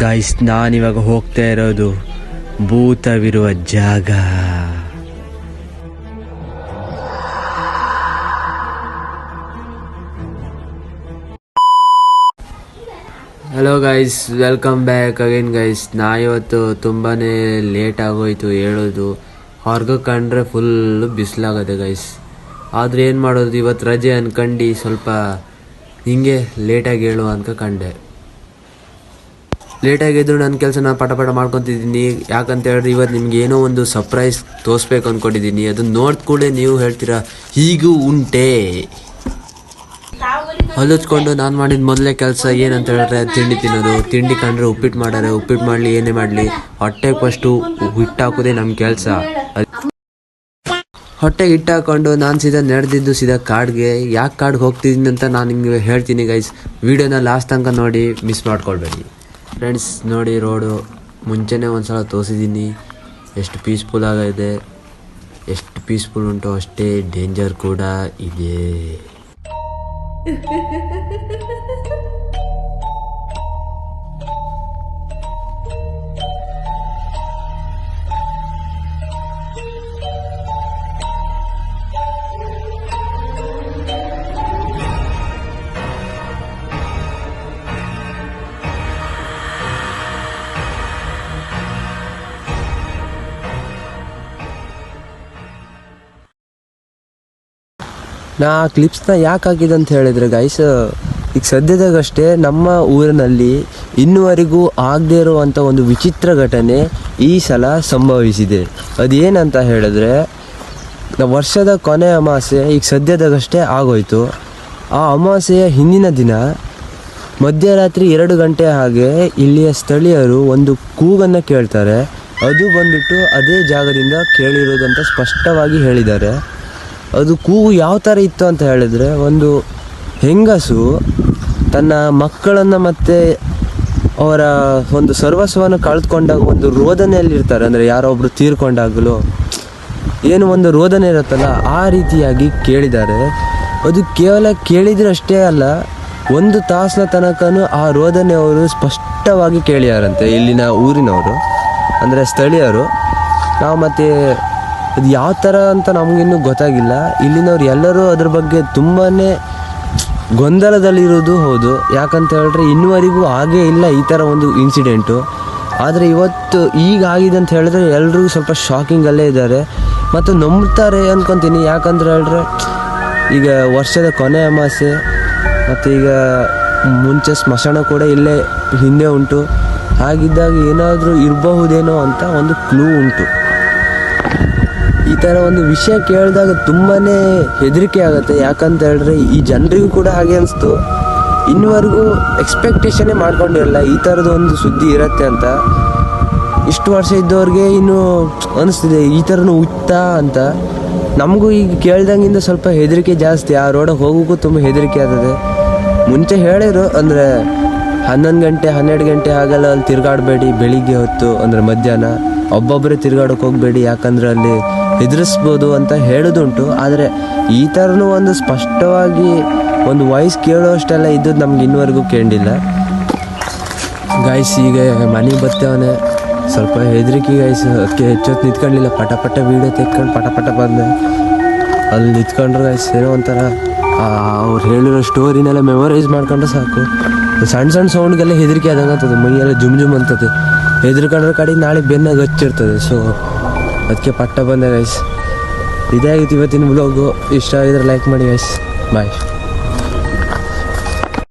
Guys, ನಾನಿವಾಗ ಹೋಗ್ತಾ ಇರೋದು ಭೂತವಿರುವ ಜಾಗ. Hello guys, welcome back again guys. ಇವತ್ತು ತುಂಬಾ ಲೇಟ್ ಆಗೋಯ್ತು ಹೇಳೋದು. ಹೊರಗೆ ಕಂಡ್ರೆ ಫುಲ್ಲು ಬಿಸಿಲಾಗತ್ತೆ ಗೈಸ್. ಆದರೆ ಏನು ಮಾಡೋದು, ಇವತ್ತು ರಜೆ ಅನ್ಕಂಡು ಸ್ವಲ್ಪ ಹಿಂಗೆ ಲೇಟಾಗಿ ಹೇಳು ಅನ್ಕೊಂಡೆ. ಲೇಟಾಗಿದ್ರು ನನ್ನ ಕೆಲಸ ನಾನು ಪಟ ಮಾಡ್ಕೊತಿದ್ದೀನಿ. ಯಾಕಂತ ಹೇಳಿದ್ರೆ ಇವತ್ತು ನಿಮ್ಗೆ ಏನೋ ಒಂದು ಸರ್ಪ್ರೈಸ್ ತೋರಿಸ್ಬೇಕು ಅಂದ್ಕೊಂಡಿದ್ದೀನಿ. ಅದನ್ನು ನೋಡಿದ ಕೂಡಲೇ ನೀವು ಹೇಳ್ತೀರಾ ಹೀಗೂ ಉಂಟೆ. ಹೊಲಿಸ್ಕೊಂಡು ನಾನು ಮಾಡಿದ ಮೊದಲೇ ಕೆಲಸ ಏನಂತ ಹೇಳಿದ್ರೆ ತಿಂಡಿ ತಿನ್ನೋದು. ತಿಂಡಿ ಕಂಡ್ರೆ ಉಪ್ಪಿಟ್ಟು ಮಾಡಾರೆ, ಉಪ್ಪಿಟ್ಟು ಮಾಡಲಿ ಏನೇ ಮಾಡಲಿ ಹೊಟ್ಟೆಗೆ ಫಸ್ಟು ಹಿಟ್ಟು ಹಾಕೋದೇ ನಮ್ಮ ಕೆಲಸ. ಹೊಟ್ಟೆಗೆ ಹಿಟ್ಟು ಹಾಕೊಂಡು ನಾನು ಸೀದಾ ನಡೆದಿದ್ದು ಸೀದಾ ಕಾಡ್ಗೆ. ಯಾಕೆ ಕಾಡ್ಗೆ ಹೋಗ್ತಿದ್ದೀನಿ ಅಂತ ನಾನು ನಿಮಗೆ ಹೇಳ್ತೀನಿ ಗೈಸ್. ವೀಡಿಯೋನ ಲಾಸ್ಟ್ ತನಕ ನೋಡಿ, ಮಿಸ್ ಮಾಡ್ಕೊಳ್ಬೇಡಿ ಫ್ರೆಂಡ್ಸ್. ನೋಡಿ, ರೋಡು ಮುಂಚೆನೇ ಒಂದು ಸಲ ತೋರಿಸಿದ್ದೀನಿ. ಎಷ್ಟು ಪೀಸ್ಫುಲ್ ಆಗಿದೆ, ಎಷ್ಟು ಪೀಸ್ಫುಲ್ ಉಂಟು ಅಷ್ಟೇ ಡೇಂಜರ್ ಕೂಡ ಇದೆ. ನಾ ಕ್ಲಿಪ್ಸ್ನ ಯಾಕೆ ಹಾಕಿದೆ ಅಂತ ಹೇಳಿದರೆ ಗೈಸ್, ಈಗ ಸದ್ಯದಾಗಷ್ಟೇ ನಮ್ಮ ಊರಿನಲ್ಲಿ ಇನ್ನುವರೆಗೂ ಆಗದೇ ಇರುವಂಥ ಒಂದು ವಿಚಿತ್ರ ಘಟನೆ ಈ ಸಲ ಸಂಭವಿಸಿದೆ. ಅದೇನಂತ ಹೇಳಿದ್ರೆ, ವರ್ಷದ ಕೊನೆ ಅಮಾವಾಸ್ಯೆ ಈಗ ಸದ್ಯದಾಗಷ್ಟೇ ಆಗೋಯ್ತು. ಆ ಅಮಾವಾಸ್ಯೆಯ ಹಿಂದಿನ ದಿನ ಮಧ್ಯರಾತ್ರಿ 2 ಗಂಟೆ ಹಾಗೆ ಇಲ್ಲಿಯ ಸ್ಥಳೀಯರು ಒಂದು ಕೂಗನ್ನು ಕೇಳ್ತಾರೆ. ಅದು ಬಂದುಬಿಟ್ಟು ಅದೇ ಜಾಗದಿಂದ ಕೇಳಿರೋದಂತ ಸ್ಪಷ್ಟವಾಗಿ ಹೇಳಿದ್ದಾರೆ. ಅದು ಕೂಗು ಯಾವ ಥರ ಇತ್ತು ಅಂತ ಹೇಳಿದ್ರೆ, ಒಂದು ಹೆಂಗಸು ತನ್ನ ಮಕ್ಕಳನ್ನು ಮತ್ತು ಅವರ ಒಂದು ಸರ್ವಸ್ವವನ್ನು ಕಳೆದುಕೊಂಡಾಗ ಒಂದು ರೋದನೆಯಲ್ಲಿರ್ತಾರೆ. ಅಂದರೆ ಯಾರೊಬ್ಬರು ತೀರ್ಕೊಂಡಾಗಲೂ ಏನು ಒಂದು ರೋದನೆ ಇರುತ್ತಲ್ಲ, ಆ ರೀತಿಯಾಗಿ ಕೇಳಿದ್ದಾರೆ. ಅದು ಕೇವಲ ಕೇಳಿದ್ರಷ್ಟೇ ಅಲ್ಲ, 1 ತಾಸಿನ ತನಕನೂ ಆ ರೋದನೆ ಅವರು ಸ್ಪಷ್ಟವಾಗಿ ಕೇಳಿಯಾರಂತೆ ಇಲ್ಲಿನ ಊರಿನವರು, ಅಂದರೆ ಸ್ಥಳೀಯರು. ನಾವು ಮತ್ತು ಅದು ಯಾವ ಥರ ಅಂತ ನಮಗಿನ್ನೂ ಗೊತ್ತಾಗಿಲ್ಲ. ಇಲ್ಲಿನವ್ರು ಎಲ್ಲರೂ ಅದ್ರ ಬಗ್ಗೆ ತುಂಬಾ ಗೊಂದಲದಲ್ಲಿರೋದು ಹೌದು. ಯಾಕಂತ ಹೇಳಿದ್ರೆ ಇನ್ನುವರೆಗೂ ಆಗೇ ಇಲ್ಲ ಈ ಥರ ಒಂದು ಇನ್ಸಿಡೆಂಟು. ಆದರೆ ಇವತ್ತು ಈಗ ಆಗಿದೆ ಅಂತ ಹೇಳಿದ್ರೆ ಎಲ್ಲರೂ ಸ್ವಲ್ಪ ಶಾಕಿಂಗಲ್ಲೇ ಇದ್ದಾರೆ ಮತ್ತು ನಂಬ್ತಾರೆ ಅಂದ್ಕೊತೀನಿ. ಯಾಕಂದ್ರೆ ಹೇಳಿದ್ರೆ ಈಗ ವರ್ಷದ ಕೊನೆ ಅಮಾವಾಸ್ಯೆ ಮತ್ತು ಈಗ ಮುಂಚೆ ಸ್ಮಶಾನ ಕೂಡ ಇಲ್ಲೇ ಹಿಂದೆ ಉಂಟು. ಹಾಗಿದ್ದಾಗ ಏನಾದರೂ ಇರಬಹುದೇನೋ ಅಂತ ಒಂದು ಕ್ಲೂ ಉಂಟು. ಈ ಥರ ಒಂದು ವಿಷಯ ಕೇಳಿದಾಗ ತುಂಬಾ ಹೆದರಿಕೆ ಆಗುತ್ತೆ. ಯಾಕಂತ ಹೇಳಿದ್ರೆ ಈ ಜನರಿಗೂ ಕೂಡ ಹಾಗೆ ಅನಿಸ್ತು. ಇನ್ನುವರೆಗೂ ಎಕ್ಸ್ಪೆಕ್ಟೇಷನ್ನೇ ಮಾಡ್ಕೊಂಡಿರಲ್ಲ ಈ ಥರದ ಒಂದು ಸುದ್ದಿ ಇರುತ್ತೆ ಅಂತ. ಇಷ್ಟು ವರ್ಷ ಇದ್ದವ್ರಿಗೆ ಇನ್ನೂ ಅನಿಸ್ತಿದೆ ಈ ಥರನೂ ಹುತ್ತಾ ಅಂತ. ನಮಗೂ ಈಗ ಕೇಳ್ದಂಗಿಂದ ಸ್ವಲ್ಪ ಹೆದರಿಕೆ ಜಾಸ್ತಿ. ಆ ರೋಡಿಗೆ ಹೋಗೋಕ್ಕೂ ತುಂಬ ಹೆದರಿಕೆ ಆಗ್ತದೆ. ಮುಂಚೆ ಹೇಳಿರು, ಅಂದರೆ 11 ಗಂಟೆ 12 ಗಂಟೆ ಆಗಲ್ಲ ಅಲ್ಲಿ ತಿರುಗಾಡಬೇಡಿ, ಬೆಳಿಗ್ಗೆ ಹೊತ್ತು ಅಂದರೆ ಮಧ್ಯಾಹ್ನ ಒಬ್ಬೊಬ್ಬರೇ ತಿರುಗಾಡೋಕೆ ಹೋಗಬೇಡಿ, ಯಾಕಂದರೆ ಅಲ್ಲಿ ಹೆದರಿಸ್ಬೋದು ಅಂತ ಹೇಳೋದುಂಟು. ಆದರೆ ಈ ಥರನೂ ಒಂದು ಸ್ಪಷ್ಟವಾಗಿ ಒಂದು ವಾಯ್ಸ್ ಕೇಳೋಷ್ಟೆಲ್ಲ ಇದ್ದದ್ದು ನಮ್ಗೆ ಇನ್ನುವರೆಗೂ ಕೇಳಿಲ್ಲ ಗೈಸ್. ಈಗ ಮನೆಗೆ ಬರ್ತೇವನೆ, ಸ್ವಲ್ಪ ಹೆದರಿಕೆ ಗೈಸ್. ಅದಕ್ಕೆ ಹೆಚ್ಚೊತ್ತು ನಿಂತ್ಕೊಳ್ಳಿಲ್ಲ, ಪಟ ವೀಡಿಯೋ ತೆಕ್ಕೊಂಡು ಪಟ ಬಂದೆ. ಅಲ್ಲಿ ನಿಂತ್ಕೊಂಡ್ರೆ ಗೈಸ್ ಏನೋ ಒಂಥರ ಅವ್ರು ಹೇಳಿರೋ ಸ್ಟೋರಿನೆಲ್ಲ ಮೆಮೊರೈಸ್ ಮಾಡ್ಕೊಂಡ್ರೆ ಸಾಕು. ಸಣ್ಣ ಸೌಂಡ್ಗೆಲ್ಲ ಹೆದರಿಕೆ ಆದಂಗೆ ಆಗ್ತದೆ, ಮೈಯೆಲ್ಲ ಜುಮ್ ಅಂತದೆ. ಹೆದರ್ಕೊಂಡ್ರೆ ಕಡೆಗೆ ನಾಳೆ ಬೆನ್ನಾಗ ಹಚ್ಚಿರ್ತದೆ. ಸೊ ಅದಕ್ಕೆ ಪಟ್ಟ ಬಂದೆ ಗೈಸ್. ಇದೇ ಆಗಿತ್ತು ಇವತ್ತಿನ ವ್ಲಾಗು. ಇಷ್ಟ ಆಗಿದ್ರೆ ಲೈಕ್ ಮಾಡಿ ಗೈಸ್. ಬಾಯ್.